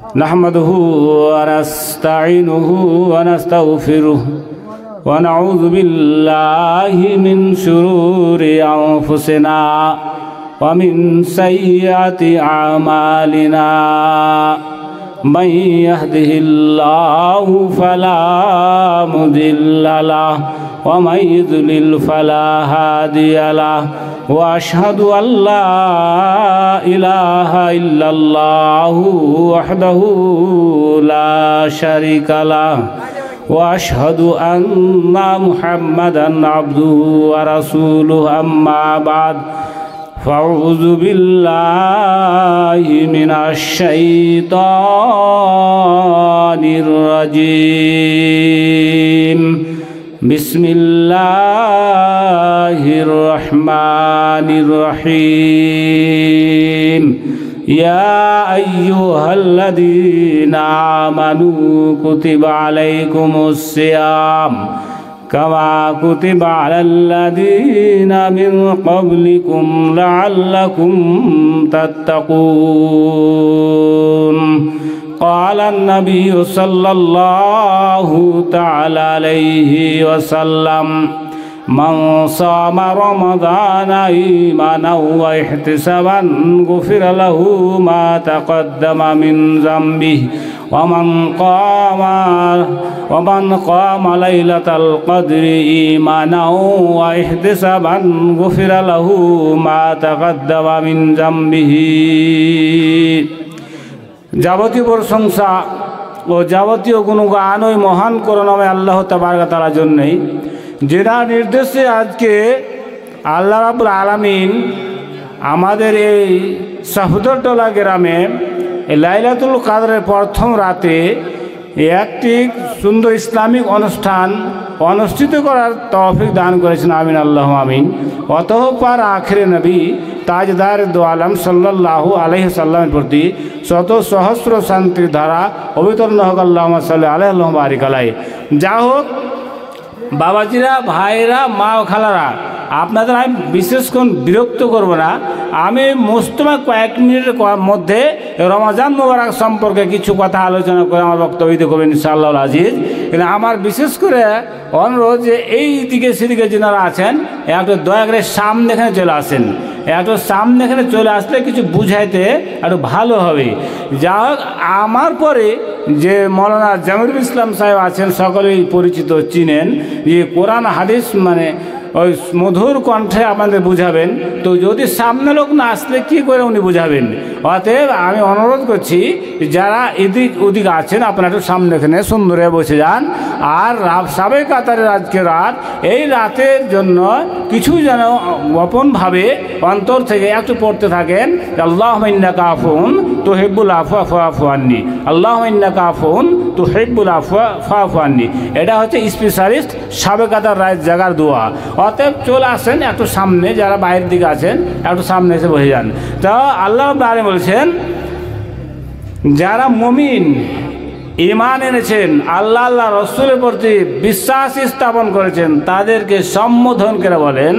نحمده ونستعينه ونستغفره ونعوذ بالله من شرور أنفسنا ومن سيئات أعمالنا من يهده الله فلا مضل له ومن يضلل فلا هادي له وأشهد أن لا إله إلا الله وحده لا شريك له وأشهد أن محمدا عبده ورسوله أما بعد فأعوذ بالله من الشيطان الرجيم بسم الله الرحمن الرحيم يا أيها الذين آمنوا كتب عليكم الصيام كما كتب على الذين من قبلكم لعلكم تتقون قال النبي صلى الله تعالى عليه وسلم من صام رمضان إيمانا واحتسابا غفر له ما تقدم من ذنبه ومن قام ليلة القدر إيمانا واحتسابا غفر له ما تقدم من ذنبه যাবতীয় প্রশংসা ও যাবতীয় গুণগান ওই মহান করুণাময় আল্লাহ তাবারক তাআলার জন্যই, যেনার নির্দেশে আজকে আল্লাহ রাব্বুল আলামিন আমাদের এই সাফদরটোলা গ্রামে লাইলাতুল কদরের প্রথম রাতে একটি সুন্দর ইসলামিক অনুষ্ঠান অনুষ্ঠিত করার তৌফিক দান করেছেন। আমিন আল্লাহ আমিন। অতঃপর আখিরে নবী তাজদার দো আলম সাল্লাল্লাহু আলাইহি সাল্লামের প্রতি শত সহস্র শান্তির ধারা অবিতরণ হোক। আল্লাহুম্মা সাল্লি আলাইহি ওয়া বারিক আলাইহি। যা হোক বাবাজিরা, ভাইরা, মা ও খালারা, আপনাদের আমি বিশেষ কোন বিরক্ত করব না। আমি মোস্তমা কয়েক মিনিটের মধ্যে রমজান মোবারক সম্পর্কে কিছু কথা আলোচনা করে আমার বক্তব্য দিতে করবেন ইনশাআল্লাহ আজিজ। কিন্তু আমার বিশেষ করে অনুরোধ যে এই দিকে সেদিকে যারা আছেন একটু দয়া করে সামনে এখানে চলে আসেন। একটু সামনে এখানে চলে আসলে কিছু বুঝাইতে একটু ভালো হবে। যা হোক, আমার পরে যে মৌলানা জামিরুল ইসলাম সাহেব আছেন, সকলেই পরিচিত, চিনেন, যে কোরআন হাদিস মানে ওই মধুর কণ্ঠে আপনাদের বুঝাবেন। তো যদি সামনে লোক না আসলে কী করে উনি বুঝাবেন? অতএব আমি অনুরোধ করছি যারা এদিক ওদিক আছেন আপনারা একটু সামনে এখানে সুন্দরে বসে যান। আর সাবে কাতারের আজকে রাত, এই রাতের জন্য কিছু যেন গোপনভাবে অন্তর থেকে একটু পড়তে থাকেন। আল্লাহুম্মা ইন্নাকা আফুন তুহিব্বুল আফওয়া ফাআফু আন্নি, আল্লাহুম্মা ইন্নাকা আফুন তুহিব্বুল আফওয়া ফাআফু আন্নি। এটা হচ্ছে স্পেশালিস্ট সাবে কাতার রাত জাগার দোয়া। অতএব চলে আসেন একটু সামনে, যারা বাইরের দিকে আছেন একটু সামনে এসে বসে যান। তো আল্লাহ রাব্বুল আলামিন বলছেন, যারা মুমিন ঈমান এনেছেন, আল্লাহ আল্লাহ রসুলের প্রতি বিশ্বাস স্থাপন করেছেন, তাদেরকে সম্বোধন করে বলেন,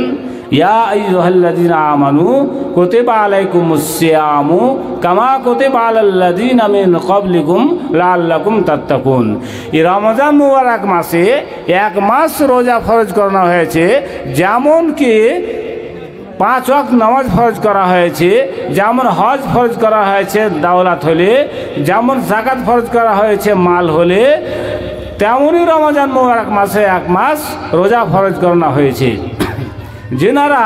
ইয়া আইয়ুহাল্লাযীনা আমানু কুতিবা আলাইকুমুস সিয়ামু কামা কুতিবা আলাল্লাযীনা মিন ক্বাবলিকুম লাআল্লাকুম তাত্তাকুন। এই রমজান মুবারক মাসে এক মাস রোজা ফরজ করানো হয়েছে, যেমন কি 5 ওয়াক্ত নামাজ ফরজ করা হয়েছে, যেমন হজ ফরজ করা হয়েছে দাওলাত হলে, যেমন যাকাত ফরজ করা হয়েছে মাল হলে, তেমনই রমজান মুবারক মাসে এক মাস রোজা ফরজ করানো হয়েছে। যেনারা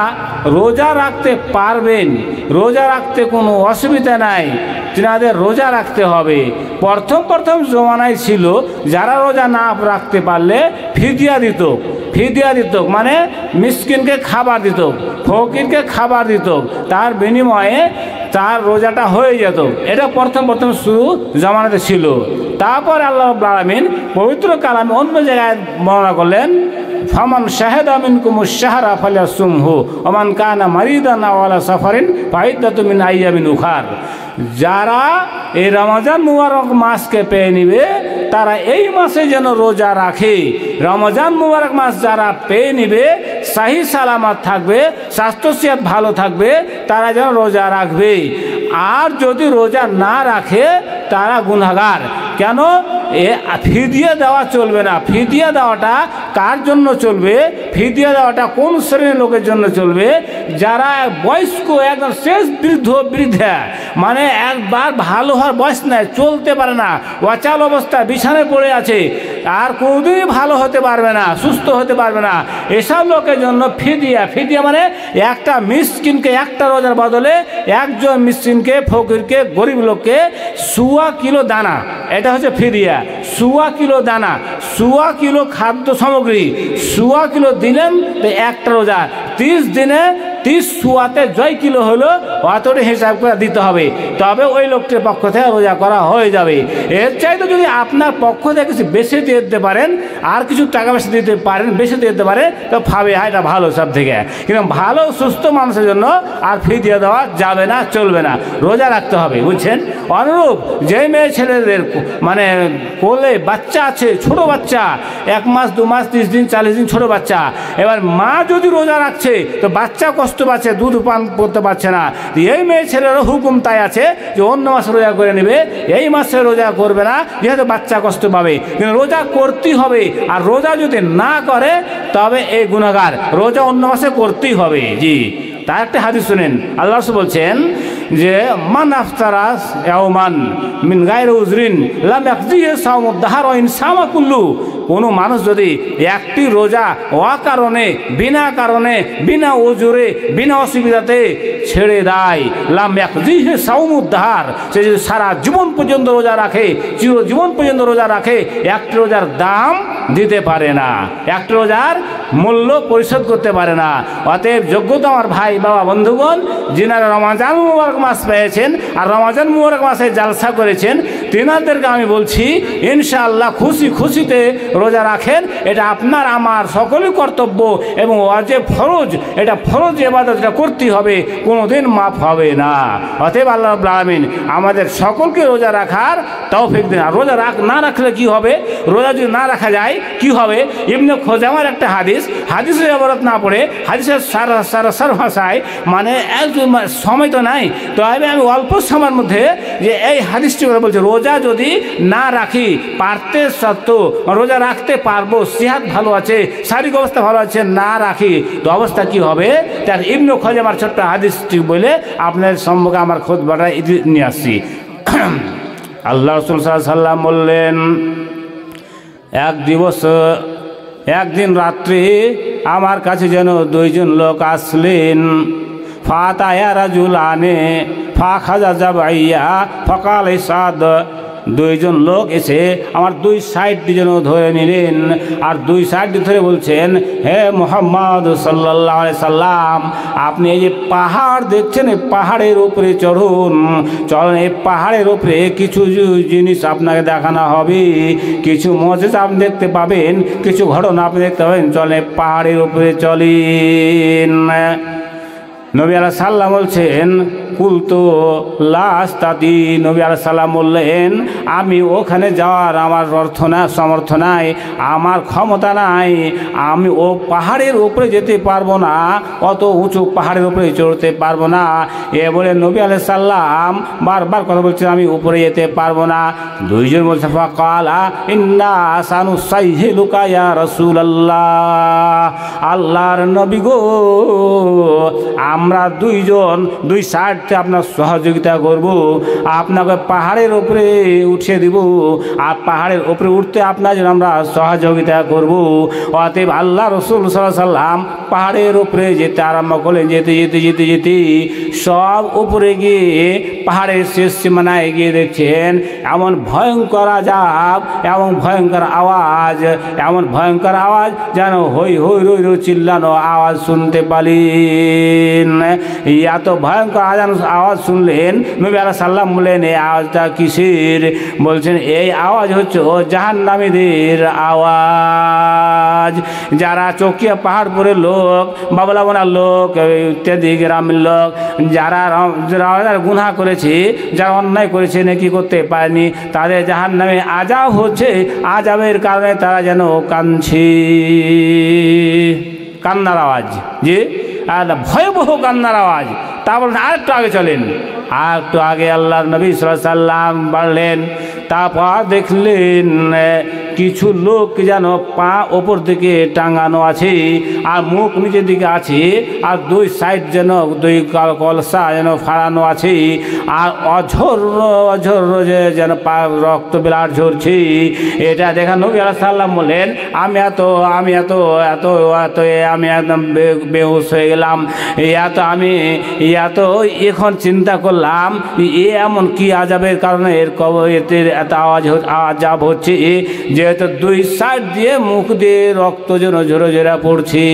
রোজা রাখতে পারবেন, রোজা রাখতে কোনো অসুবিধা নাই, তেনাদের রোজা রাখতে হবে। প্রথম জমানায় ছিল যারা রোজা না রাখতে পারলে ফিদিয়া দিত, মানে মিসকিনকে খাবার দিত, ফকিরকে খাবার দিত, তার বিনিময়ে তার রোজাটা হয়ে যেত। এটা প্রথম শুরু জমানাতে ছিল। তারপর আল্লাহ রাব্বুল আলামিন পবিত্র কালামে অন্য জায়গায় বর্ণনা করলেন, ফামান শাহাদা মিনকুমুশ শাহরা ফালিয়াসুমহু ওয়া মান কানা মারিদান আও আলা সাফারিন ফাইদ্দাতুম মিন আইয়ামিন উখার। যারা এই রমজান মুবারক মাসকে পেয়ে নিবে তারা এই মাসে যেন রোজা রাখে। রমজান মুবারক মাস যারা পেয়ে নিবে সাহি সালামত থাকবে, স্বাস্থ্য সেহত ভালো থাকবে, তারা যেন রোজা রাখবে। আর যদি রোজা না রাখে তারা গুনাহগার। কেন? ফিদিয়া দেওয়া চলবে না। ফিদিয়া দেওয়াটা কার জন্য চলবে? ফিদিয়া দেওয়াটা কোন শ্রেণীর লোকের জন্য চলবে? যারা বয়স্ক, একদম শেষ বৃদ্ধা, মানে একবার ভালো হওয়ার বয়স নেয়, চলতে পারে না, অচল অবস্থা, বিছানায় পড়ে আছে, আর কোনোদিনই ভালো হতে পারবে না, সুস্থ হতে পারবে না, এসব লোকের জন্য ফিদিয়া। ফিদিয়া মানে একটা মিসকিনকে, একটা রোজার বদলে একজন মিসকিনকে, ফকিরকে, গরিব লোককে 1.25 কিলো দানা, এটা হচ্ছে ফিদিয়া। 1.25 কিলো দানা, 1.25 কিলো খাদ্য সামগ্রী, 1.25 কিলো দিলেন তো একটা রোজা। 30 দিনে 30 সোয়াতে জয় কিলো হলো, অতটা হিসাব করে দিতে হবে, তবে ওই লোকটির পক্ষ থেকে রোজা করা হয়ে যাবে। এর চাইতে যদি আপনার পক্ষ থেকে কিছু বেশি দিয়ে দিতে পারেন, আর কিছু টাকা বেশি দিতে পারেন, বেশি দিতে পারেন, তো ভাবে এটা ভালো সব থেকে। কিন্তু ভালো সুস্থ মানুষের জন্য আর ফিদিয়া দেওয়া যাবে না, চলবে না, রোজা রাখতে হবে, বুঝছেন? অনুরূপ যে মেয়ে ছেলেদের মানে কোলে বাচ্চা আছে, ছোট বাচ্চা, 1 মাস 2 মাস 30 দিন 40 দিন ছোট বাচ্চা, এবার মা যদি রোজা রাখছে তো বাচ্চা কষ্ট পাচ্ছে, দুধ পান করতে পারছে না, এই মেয়ে ছেলেরও হুকুম তাই আছে যে অন্য মাসে রোজা করে নেবে, এই মাসে রোজা করবে না, যেহেতু বাচ্চা কষ্ট পাবে। কিন্তু রোজা করতেই হবে, আর রোজা যদি না করে তবে এই গুনাহগার। রোজা অন্য মাসে করতেই হবে। জি, তার একটা হাদিস শুনেন, আল্লাহ রাসূল বলছেন যে মান আফতারাস ইয়াওমান মিন গায়রি উযরিন লাম ইয়াকযিহি সাওমুদ দাহর ওয়া ইন সামা কুল্লু। কোনো মানুষ যদি একটি রোজা অকারণে, বিনা কারণে, বিনা ওজুরে, বিনা অসুবিধাতে ছেড়ে দেয়, লাম ইয়াকযিহি সাওমুদ দাহর, সে যদি সারা জীবন পর্যন্ত রোজা রাখে, চিরজীবন পর্যন্ত রোজা রাখে, একটি রোজার দাম দিতে পারে না, একটি রোজার মূল্য পরিশোধ করতে পারে না। অতএব যোগ্যতা আমার ভাই বাবা বন্ধুগণ, যিনারা রমাজান মুবারক মাস পেয়েছেন আর রমাজান মুবারক মাসে জালসা করেছেন, তিনাদেরকে আমি বলছি ইনশাআল্লাহ খুশি খুশিতে রোজা রাখেন। এটা আপনার আমার সকলের কর্তব্য এবং ওয়াজিব ফরজ, এটা ফরজ ইবাদত, এটা করতেই হবে, কোনোদিন মাফ হবে না। অতএব আল্লাহ রাব্বুল আলামিন আমাদের সকলকে রোজা রাখার তৌফিক দেন। আর রোজা না রাখলে কি হবে? রোজা যদি না রাখা যায় কি হবে? ইবনে খুজাইমার একটা হাদিসের ইবারত না পড়ে হাদিসের সার ভাষায়, মানে সময় তো নাই, তবে আমি অল্প সময়ের মধ্যে যে এই হাদিসটি করে বলছি, রোজা যদি না রাখি, পারতে সত্ত্বেও রোজা রাখতে পারবো, সেহাত ভালো আছে, শারীরিক অবস্থা ভালো আছে, না রাখি তো অবস্থা কি হবে? তার ইবনে খুজাইমার ছোট্ট হাদিসটি বলে আপনার সম্মুখে আমার খুতবাটা নিয়ে আসছি। আল্লাহ রাসূল সাল্লাল্লাহু আলাইহি ওয়াসাল্লাম বললেন, একদিন রাত্রে আমার কাছে যেন 2 জন লোক আসলেন। ফাতায়া রাজুলানে ফাখাযা জাবাইয়া ফাকাল ইসাদ। 2 জন লোক এসে আমার 2 সাইডটি যেন ধরে নিলেন, আর 2 সাইডটি ধরে বলছেন, হে মুহাম্মদ সাল্লাল্লাহু আলাইহি সাল্লাম, আপনি এই যে পাহাড় দেখছেন, এই পাহাড়ের উপরে চলুন, এই পাহাড়ের উপরে কিছু জিনিস আপনাকে দেখানো হবে, কিছু মুজিজা আপনি দেখতে পাবেন, কিছু ঘটনা আপনি দেখতে পাবেন, চলেন পাহাড়ের উপরে চলেন। নবী আলাইহিস সালাম বলছেন, কুলতু লা আস্তাতি। নবী আলাইহিস সালাম বললেন, আমি ওখানে যাওয়ার আমার সামর্থ্য নাই, আমার ক্ষমতা নাই, আমি ও পাহাড়ের উপরে যেতে পারবো না, অত উঁচু পাহাড়ের উপরে চড়তে পারবো না। এ বলে নবী আলাইহিস সালাম বারবার কথা বলছেন, আমি উপরে যেতে পারবো না। 2 জন বলছে, ফাকালা ইন্না সানুসাইহিলুকা ইয়া রাসূলুল্লাহ, আল্লাহর নবী গো, আমরা 2 জন 2 সাইড আপনার সহযোগিতা করব, আপনাকে পাহাড়ের উপরে উঠিয়ে দিব, আর পাহাড়ের উপরে উঠতে আপনার জন্য আমরা সহযোগিতা করব। অতএব আল্লাহ রাসূল সাল্লাল্লাহু আলাইহি সাল্লাম পাহাড়ের উপরে যেতে আরম্ভ করলেন। যেতে সব উপরে গিয়ে পাহাড়ের শেষ সীমানায় গিয়ে দেখছেন এমন ভয়ঙ্কর আযাব, এমন ভয়ঙ্কর আওয়াজ যেন হই হই রই রই চিল্লানো আওয়াজ শুনতে পেলেন। এত ভয়ঙ্কর আওয়াজ শুনলেন। নবী আলাইহিস সালাম বললেন, এই আওয়াজটা কিসের? বলছেন, এই আওয়াজ হচ্ছে ও জাহান্নামীদের আওয়াজ। যারা চকিয়া পাহাড়পুরের লোক, বাবলাবনার লোক, ইত্যাদি গ্রামের লোক, যারা গুনাহ করেছে, যারা অন্যায় করেছে, নেকি করতে পারেনি, তাদের জাহান্নামে আযাব হচ্ছে। আযাবের কারণে তারা যেন কাঁদছে। কান্নার আওয়াজ, যে ভয়াবহ কান্নার আওয়াজ। তারপর আরেকটু আগে চলেন, আর একটু আগে আল্লাহর নবী সাল্লাল্লাহু আলাইহি ওয়াসাল্লাম বললেন, তারপর দেখলেন কিছু লোক যেন পা ওপর দিকে টাঙানো আছে আর মুখ নিচের দিকে আছে, আর দুই সাইড যেন দুই কলসা যেন ফাড়ানো আছে, আর অঝর অঝর যেন পা রক্ত বিলাট ঝরছে। এটা দেখা নবী আলাইহিস সালাম বললেন, আমি একদম বেহুশ হয়ে গেলাম। আমি এখন চিন্তা করলাম এমন কি আযাবের কারণে এর এত আযাব হচ্ছে, যেহেতু দুই সাইড দিয়ে মুখ দিয়ে রক্ত যেন ঝরে ঝরে পড়ছে।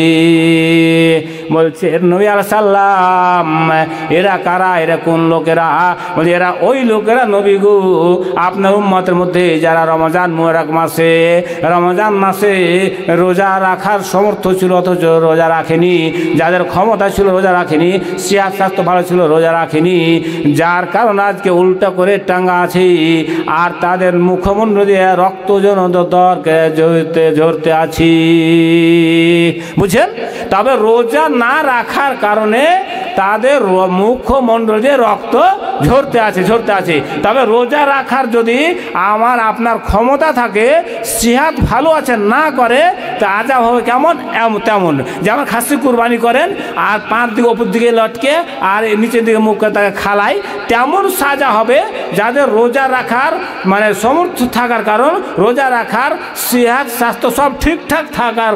বলছে নবী আলাইহিস সালাম, এরা কারা, এরা কোন লোকেরা? বলছে এরা ওই লোকেরা নবী গো, আপনার উম্মতের মধ্যে যারা রমজান মাসে রোজা রাখার সমর্থ ছিল অথচ রোজা রাখেনি, যাদের ক্ষমতা ছিল রোজা রাখেনি, সিয়াত স্বাস্থ্য ভালো ছিল রোজা রাখেনি, যার কারণ আজকে উল্টা করে টাঙ্গা আছে, আর তাদের মুখমণ্ডল দিয়ে রক্ত যেন দরকে ঝরতে আছি। বুঝছেন? তবে রোজা না রাখার কারণে তাদের মুখমণ্ডল দিয়ে রক্ত ঝরতে আছে। তবে রোজা রাখার যদি আপনার ক্ষমতা থাকে, সিহাত ভালো আছে, না করে তা আযাব হবে কেমন? তেমন যেমন খাসি কুরবানি করেন আর পাঁচ দিকে ওপর দিকে লটকে আর নিচের দিকে মুখে তাকে খালাই, তেমন সাজা হবে যাদের রোজা রাখার সমর্থ থাকার কারণ রোজা রাখার সিহাত স্বাস্থ্য সব ঠিকঠাক থাকার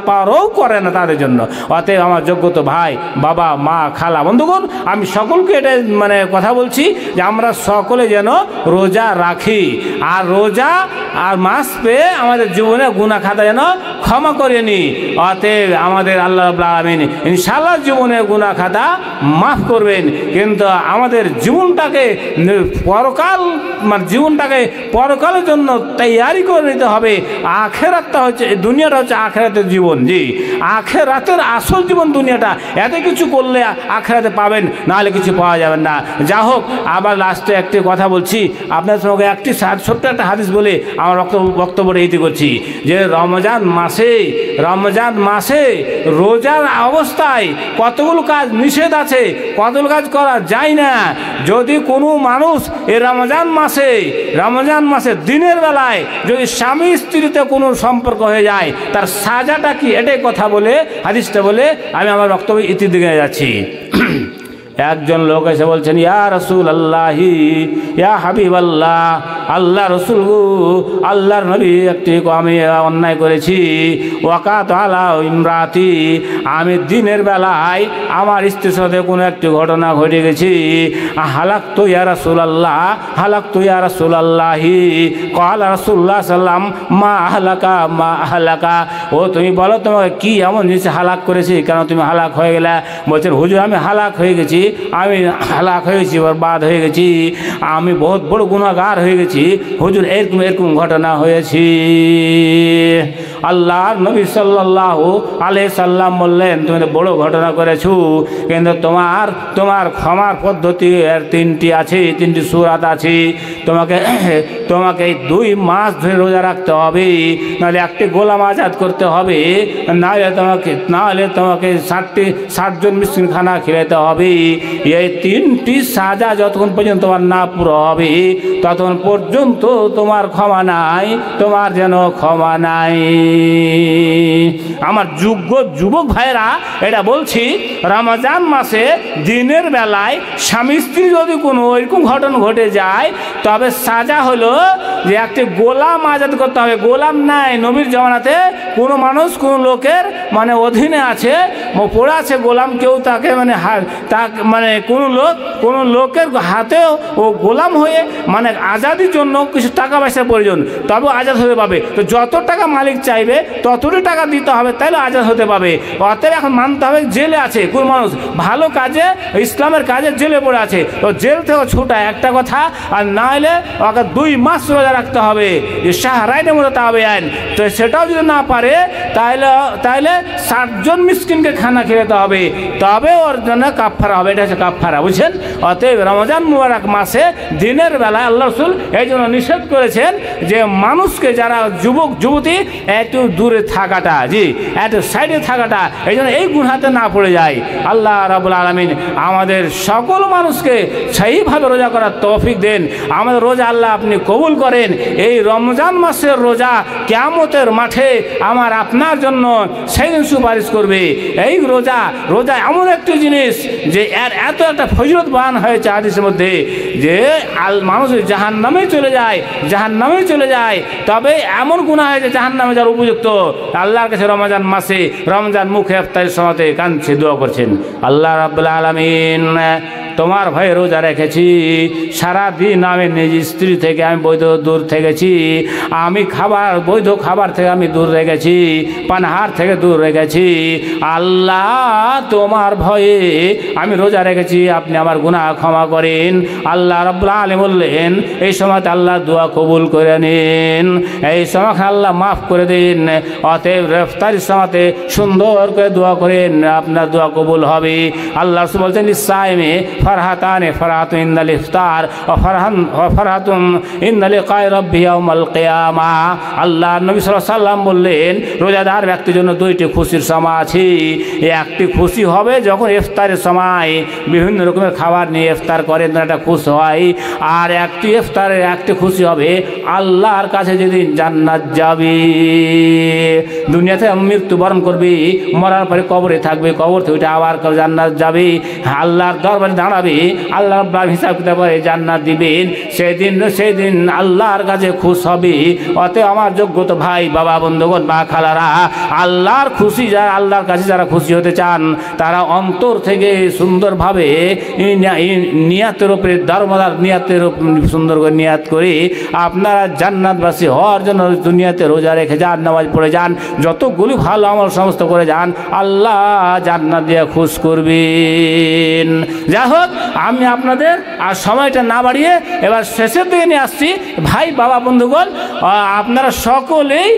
পরেও করে না তাদের জন্য। অতএব আমার যোগ্যত ভাই, বাবা, মা, খালা, বন্ধুগণ, আমি সকলকে এটা কথা বলছি যে আমরা সকলে যেন রোজা রাখি, আর রোজা আর মাস পেয়ে আমাদের জীবনে গুনাহ খাতা যেন ক্ষমা করে নি। অতএব আমাদের আল্লাহ রাব্বুল আলামিন ইনশাআল্লাহ জীবনে গুনাহ খাতা মাফ করবেন, কিন্তু আমাদের জীবনটাকে পরকালের জন্য তৈয়ারি করে নিতে হবে। আখেরাতটা হচ্ছে, দুনিয়াটা হচ্ছে আখেরাতের জীবন। জি, আখেরাতের আসল জীবন দুনিয়াটা। এত কিছু করলে আখেরাতে পাবেন, নাহলে কিছু পাওয়া যাবে না। যা হোক, আবার লাস্টে একটি কথা বলছি আপনার সঙ্গে, একটি ছোট্ট একটা হাদিস বলে আমার বক্তব্যটা এইটি করছি, যে রমজান মাসে রোজার অবস্থায় কতগুলো কাজ নিষেধ আছে, কতগুলো কাজ করা যায় না। যদি কোনো মানুষ এই রমজান মাসে দিনের বেলায় যদি স্বামী স্ত্রীতে কোনো সম্পর্ক হয়ে যায়, তার সাজাটা কি, এটাই কথা বলে হাদিসটা বলে আমি আমার বক্তব্য ইতির দিকে যাচ্ছি। একজন লোক এসে বলছেন, ইয়া রাসূলুল্লাহি, ইয়া হাবিবাল্লাহ, আল্লাহ রসুল, আল্লাহর নবী, একটি আমি অন্যায় করেছি। ওয়াকাত আলা ইমরাতি, আমি দিনের বেলায় আমার স্ত্রীর সাথে কোনো একটি ঘটনা ঘটে গেছি। হালাকতু ইয়া রাসূলুল্লাহি, ক্বালা রাসূলুল্লাহ সাল্লাম, মা আহলাকা, ও তুমি বলো তোমাকে কি এমন জিনিস হালাক করেছি, কেন তুমি হালাক হয়ে গেলা? বলছেন, হুজুর আমি হালাক হয়ে গেছি, বরবাদ হয়ে গেছি, আমি বহুত বড় গুনাহগার হয়ে গেছি হুজুর, এরকম ঘটনা হয়েছে। আল্লাহর নবী সাল্লাল্লাহু আলাইহি সাল্লাম বললেন, তুমি বড় ঘটনা করেছো, কিন্তু তোমার ক্ষমার পদ্ধতি এর তিনটি সূরাত আছে। তোমাকে 2 মাস ধরে রোজা রাখতে হবে, নাহলে একটি গোলাম আজাদ করতে হবে, নাহলে তোমাকে 60 জন মিসকিন খানা খেলাতে হবে। এই 3টি সাজা যতক্ষণ পর্যন্ত তোমার না পুরো হবে, ততক্ষণ পর্যন্ত তোমার ক্ষমা নাই, তোমার যেন ক্ষমা নাই। আমার যুবক ভাইরা, এটা বলছি, রমজান মাসে দিনের বেলায় স্বামী স্ত্রী যদি কোনো ওইরকম ঘটনা ঘটে যায়, তবে সাজা হলো যে একটি গোলাম আজাদ করতে হবে। গোলাম নাই, নবীর জমানাতে কোনো মানুষ কোনো লোকের অধীনে আছে, পড়ে আছে গোলাম, কেউ তাকে কোনো লোকের হাতেও ও গোলাম হয়ে আজাদির জন্য কিছু টাকা পয়সার প্রয়োজন, তবে আজাদ হতে পাবে। তো যত টাকা মালিক চাইবে ততটুকু টাকা দিতে হবে, তাইলে আজাদ হতে পাবে। অতএব এখন মানতে হবে জেলে আছে কোন মানুষ, ভালো কাজে, ইসলামের কাজে জেলে পড়ে আছে, তো জেল থেকে ছুটায় একটা কথা, আর না হলে ওকে 2 মাস রোজা রাখতে হবে, শাহরাইনের মধ্যে তাবে আইন। তো সেটাও যদি না পারে, তাহলে 60 জন মিসকিনকে খানা খেতে হবে, তবে ওর জন্য কাফারা হবে। এটা হচ্ছে কাফারা, বুঝছেন? অতএব রমজান মুবারক মাসে দিনের বেলায় আল্লাহ রাসূল এই জন্য নিষেধ করেছেন যে মানুষকে, যারা যুবক যুবতী, একটু দূরে থাকাটা, জি একটু সাইডে থাকাটা, এই জন্য এই গুনাহতে না পড়ে যায়। আল্লাহ রাব্বুল আলামিন আমাদের সকল মানুষকে সেইভাবে রোজা করার তৌফিক দেন। আমাদের রোজা আল্লাহ আপনি কবুল করেন। এই রমজান মাসের রোজা কিয়ামতের মাঠে আমার আপনার জন্য সেই দিন সুপারিশ করবে। এই রোজা এমন একটি জিনিস যে এর এত একটা ফজিলতবান হয়েছে হাদিসের মধ্যে, যে মানুষ জাহান্নামে চলে যায়, তবে এমন গুনাহ হয়েছে জাহান্নামে যাওয়ার উপযুক্ত। আল্লাহর কাছে রমজান মাসে, রমজান মুখে ইফতারের সময়তে কাঁদছে, দোয়া করছেন, আল্লাহ রাব্বুল আলামিন তোমার ভয়ে রোজা রেখেছি, সারাদিন আমি নিজ স্ত্রী থেকে আমি দূর থেকেছি, আমি বৈধ খাবার থেকে আমি দূর রেখেছি, পানাহার থেকে দূর রেখেছি। আল্লাহ তোমার ভয়ে আমি রোজা রেখেছি, আপনি আমার গুনাহ ক্ষমা করেন। আল্লাহ রাব্বুল আলামিন বললেন এই সময় আল্লাহ দোয়া কবুল করে নিন, এই সময় আল্লাহ মাফ করে দিন। অতএব ইফতারের সময়তে সুন্দর করে দোয়া করেন, আপনার দোয়া কবুল হবে। আল্লাহ রাসূল বলছেন ইসসাইমে ফরহাতুন ইনদাল ইফতার ও ফরহাতুন ইনদাল লিকাই রাব্বি ইয়াউমাল কিয়ামা। আল্লাহ নবী সাল্লাল্লাহু আলাইহি ওয়াসাল্লাম বললেন রোজাদার ব্যক্তির জন্য দুইটি খুশির সময় আছে। একটি খুশি হবে যখন ইফতারের সময় বিভিন্ন রকমের খাবার নিয়ে ইফতার করেন, একটা খুশি হয়। আর একটি খুশি হবে আল্লাহর কাছে যেদিন জান্নাত যাবে। দুনিয়াতে মৃত্যুবরণ করবে, মরার পরে কবরে থাকবে, কবর থেকে আবার জান্নাত যাবে, আল্লাহর দরবারে দাঁড়াবে, আল্লাহ হিসাব কিতাব করে জান্নাত দিবেন। সেদিন আল্লাহর কাছে খুশ হবে। অতএব আমার যোগ্যতা ভাই, বাবা, বন্ধুগণ, মা, খালারা, আল্লাহর কাছে যারা খুশি হতে চান, তারা অন্তর থেকে সুন্দরভাবে নিয়াতের উপরে দারমদার নিয়াতের সুন্দর করে নিয়াত করে আপনারা জান্নাতবাসী হওয়ার জন্য দুনিয়াতে রোজা রেখে যান, নামাজ পড়ে যান, যতগুলি ভালো আমল সমস্ত করে যান, আল্লাহ জান্নাত দিয়ে খুশ করবেন। যাই হোক, আমি আপনাদের আর সময়টা না বাড়িয়ে এবার শেষের দিকে নিয়ে আসছি। ভাই, বাবা, বন্ধুগণ, আপনারা সকলেই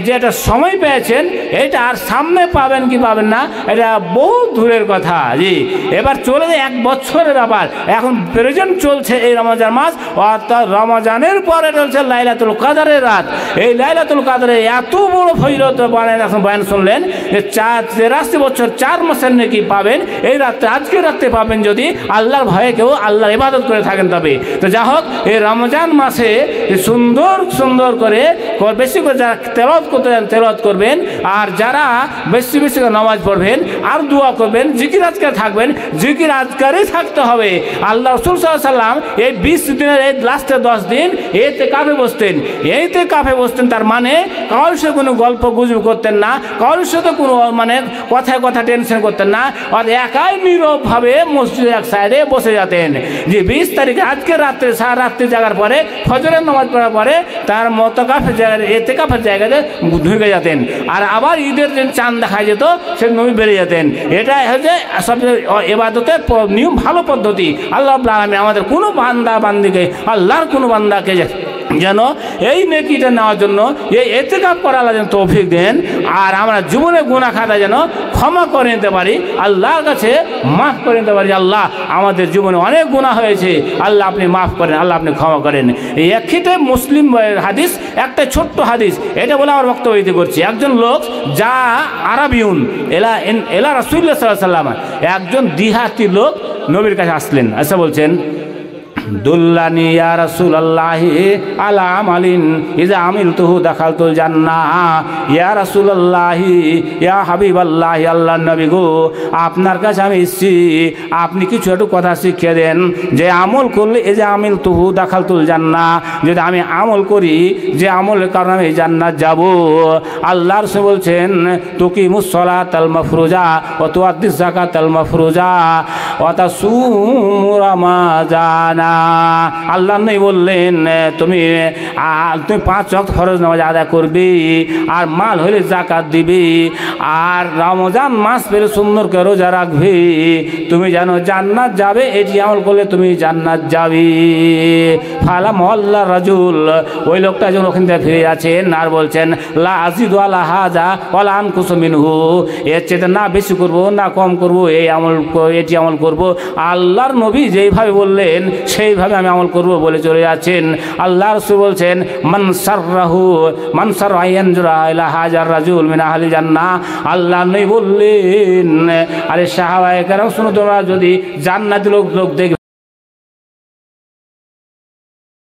যেটা সময় পেয়েছেন এটা আর সামনে পাবেন কি পাবেন না, এটা বহু দূরের কথা। জি, এবার চলে যায় 1 বছরের ব্যাপার। এখন প্রেজেন্ট চলছে এই রমজান মাস, অর্থাৎ রমজানের পরে চলছে লাইলাতুল কদরের রাত। এই লাইলাতুল কদরে এত বড় ফজিলত এখন বয়ান শুনলেন যে 83 বছর 4 মাসের নেকি পাবেন এই রাত্রে, আজকের রাত্রে পাবেন যদি আল্লাহর ভয়ে কেউ আল্লাহর ইবাদত করে থাকেন তবে। তো যা হোক, এই রমজান মাসে সুন্দর করে বেশি করে যারা তেলাওয়াত করতে চান তেলাওয়াত করবেন, আর যারা বেশি করে নামাজ পড়বেন আর দোয়া করবেন, জিকির আজকার থাকবেন, জিকির আজকারই থাকতে হবে। আল্লাহ রাসূল সাল্লাল্লাহু আলাইহি ওয়াসাল্লাম এই 20 দিনের এই লাস্টের 10 দিন ইতিকাফে বসতেন। তার মানে কারোর সাথে কোনো গল্প গুজব করতেন না, কারোর সাথে কোনো কথা টেনশন করতেন না, আর একাই নীরবভাবে মসজিদের এক সাইডে বসে যেতেন। যে 20 তারিখে আজকের রাত্রে সারা রাত্রি জাগার পরে ফজরের নামাজ পড়ার পরে তার ইতিকাফের জায়গাতে ঢুকে যেতেন। আর আবার ঈদের দিন চাঁদ দেখা যেত, সে নবী বেরিয়ে যেতেন। এটা হচ্ছে সবচেয়ে ইবাদতের নিয়ম, ভালো পদ্ধতি। আল্লাহ রাব্বুল আলামিন আমাদের কোনো আল্লাহর কোনো বান্দাকে যেন এই নেকিটা নেওয়ার জন্য এই ইতিকাফ করার যেন তৌফিক দেন, আর আমরা জীবনে গুনাহ খাতা যেন ক্ষমা করে নিতে পারি, আল্লাহর কাছে মাফ করে নিতে পারি। আল্লাহ, আমাদের জীবনে অনেক গুনাহ হয়েছে, আল্লাহ আপনি মাফ করেন, আল্লাহ আপনি ক্ষমা করেন। এই একটিতে মুসলিম হাদিস, একটা ছোট্ট হাদিস, এটা বলে আমার বক্তব্য দিতে করছি। একজন লোক যা আরাবিউন এলা রাসূলুল্লাহ সাল্লাল্লাহু আলাইহি ওয়াসাল্লাম, একজন দিহাতি লোক নবীর কাছে আসলেন, আচ্ছা বলছেন দুল্লানি ইয়া রাসূলুল্লাহি আলা আমালিন ইযা আমিলতুহু দাখালতুল জান্নাহ। ইয়া রাসূলুল্লাহি, ইয়া হাবিবাল্লাহি, আল্লাহর নবী গো, আপনার কাছে আমি এসেছি, আপনি কিছু একটু কথা শিখিয়ে দেন যে আমল করলে এই যে আমিলতুহু দাখালতুল জান্নাহ, যদি আমি আমল করি যে আমলের কারণে আমি জান্নাত যাব। আল্লাহর রাসূল বলছেন তুকিমুস সালাতাল মাফরুজা ওয়া তুআদ্দিস যাকাতাল মাফরুজা ওয়া তাসুমু রামাজানা। আল্লাহ নবী বললেন তুমি 5 ওয়াক্ত ফরজ নামাজ আদায় করবে, আর মাল হলে যাকাত দিবে, আর রমজান মাস পেলে সুন্দর করে রোজা রাখবে, তুমি জানো জান্নাত যাবে। এটি আমল করলে তুমি জান্নাত যাবে। ফালা মহল্লা রাজুল, ওই লোকটা যখন ওখান থেকে ফিরে আছেন আর বলছেন লা আজিদু আলা হাজা ওয়ালা আনকুসু মিনহু, এর চেয়ে না বেশি করব না কম করব, এটি আমল করব। আল্লাহর নবী যেইভাবে বললেন সেইভাবে আমি আমল করব বলে চলে যাচ্ছেন। আল্লাহ রাসূল বলছেন মান সাররা ইয়ানজুরা ইলা হাজার রাজুল মিন আহলি জান্নাহ। আল্লাহ নবী বললেন আরে সাহাবায়ে কেরাম শুনো, তোমরা যদি জান্নাতি লোক দেখবে